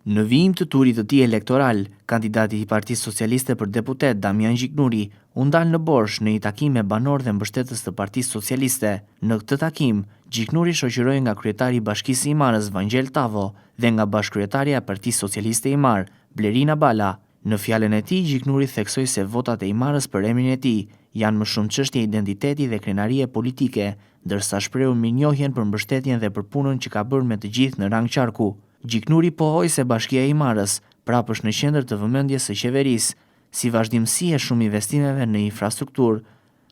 Në vijim të turit të tij elektoral, kandidati i Partisë Socialiste për deputet Damian Gjiknuri u ndal në Borsh në një takim me banor dhe mbështetës të Partisë Socialiste. Në këtë takim, Gjiknuri shoqëroi nga kryetari i Bashkisë së Imarës Vangjel Tavo dhe nga bashkëkryetaria e Partisë Socialiste e Imar, Blerina Bala. Në fjalën e tij, Gjiknuri theksoi se votat e Imarës për emrin e tij janë më shumë çështje identiteti dhe krenarie politike, ndërsa shprehu mirënjohjen për mbështetjen dhe për punën që ka bërë me të gjithë në rang qarku. Gjiknuri pohoi se Bashkia e Imarës prapë është në qendër të vëmendjes së qeverisë, si vazhdimsi e shumë investimeve në infrastrukturë.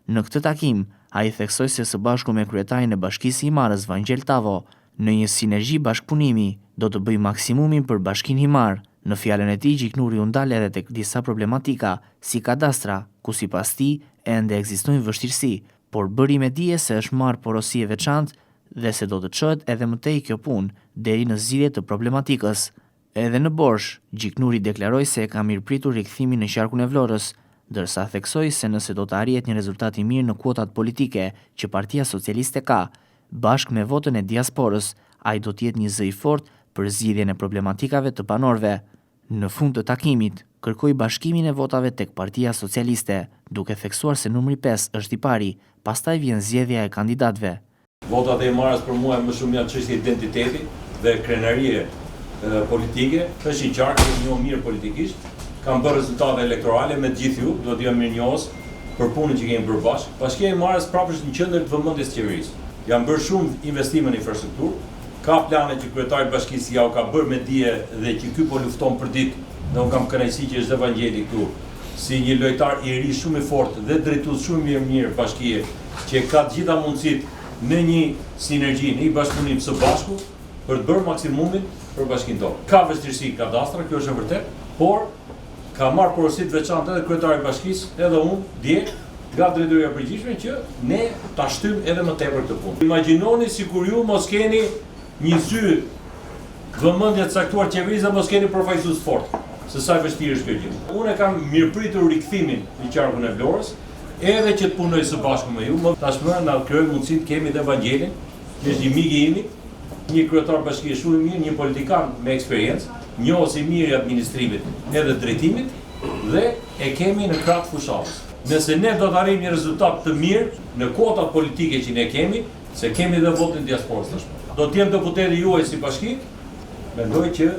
Në këtë takim, ai theksoi se së bashku me kryetarin e Bashkisë së Imarës Vangjel Tavo, në një sinergji bashkëpunimi, do të bëjë maksimumin për Bashkinë Imar. Në fjalën e tij, Gjiknuri u ndal edhe tek disa problematika, si kadastra, ku sipas tij ende ekzistojnë vështirësi, por bëri me dije se është marrë porosi e veçantë dhe se do të çohet edhe më tej kjo punë deri në zgjidhje të problematikës. Edhe në Borsh, Gjiknuri deklaroi se e ka mirëpritur rikthimin në qarkun e Vlorës, ndërsa theksoi se nëse do të arrihet një rezultat i mirë në kuotat politike që Partia Socialiste ka, bashkë me votën e diasporës, ai do të jetë një zë i fortë për zgjidhjen e problematikave të banorëve. Në fund të takimit, kërkoi bashkimin e votave tek Partia Socialiste, duke theksuar se numri 5 është i pari, pastaj vjen zgjedhja e kandidatëve. Votat e Imarës për mua më shumë janë çështje identiteti dhe krenarie politike, është i qartë, është njohur mirë politikisht, kanë bërë rezultate elektorale me gjithë ju, do të jam mirënjohës për punën që kemi bërë bashkë. Bashkia e Imarës prapë është në qendër të vëmendjes së qeverisë. Janë bërë shumë investime në infrastrukturë, ka plane që kryetari i Bashkisë ja u ka bërë me dije dhe që ky po lufton për ditë, dhe unë kam kënaqësi që është Vangjeli këtu, si një lojtar i ri shumë i fortë dhe drejtues shumë mirë bashkie, që ka të gjitha mundësitë në një sinergji, në një bashkëpunim së bashku për të bërë maksimumin për bashkinë tonë. Ka vështirësi kadastra, kjo është e vërtetë, por ka marrë porosi të veçantë edhe kryetari i Bashkisë, edhe unë dje nga drejtoria e përgjithshme që ne ta shtym edhe më tepër këtë punë. Imagjinoni sikur ju mos keni një sy vëmendje të caktuar qeverisë dhe mos keni përfaqësues fort, se sa vështirë është kjo gjë. Unë kam mirëpritur rikthimin në qarkun e Vlorës, edhe që të punoj së bashku me ju, tashmë na krijoi mundësinë të kemi edhe Vangjelin, që është një mik i imi, një kryetar bashkie shumë i mirë, një politikan me eksperiencë, njohës i mirë i administrimit edhe drejtimit, dhe e kemi në krah të fushallës. Nëse ne do të arrijmë një rezultat të mirë në kuotat politike që ne kemi, se kemi edhe votin diasporës tashmë. Do të jem deputeti juaj si bashki, mendoj që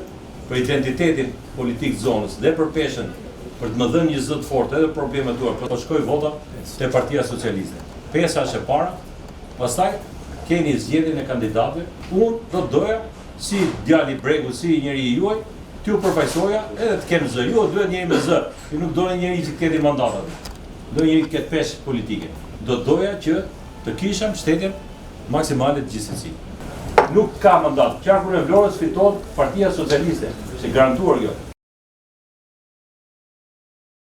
për identitetin politik të zonës dhe për peshën për të më dhënë një zë të fortë edhe problemet tuaja, po shkoj vota te Partia Socialiste. Pesa është e para, pastaj keni zgjedhjen e kandidatëve. Unë do doja si djali Bregu, si njeri i juaj, t'ju përfaqësoja edhe të kenë zë. Ju duhet njëri me zë, ju nuk doni njëri që të ketë mandatat. Do njëri të ketë peshë politike. Do doja që të kisha mbështetjen maksimale të gjithsesi. Nuk ka mandat. Qarkun e Vlorës fiton Partia Socialiste, është garantuar kjo.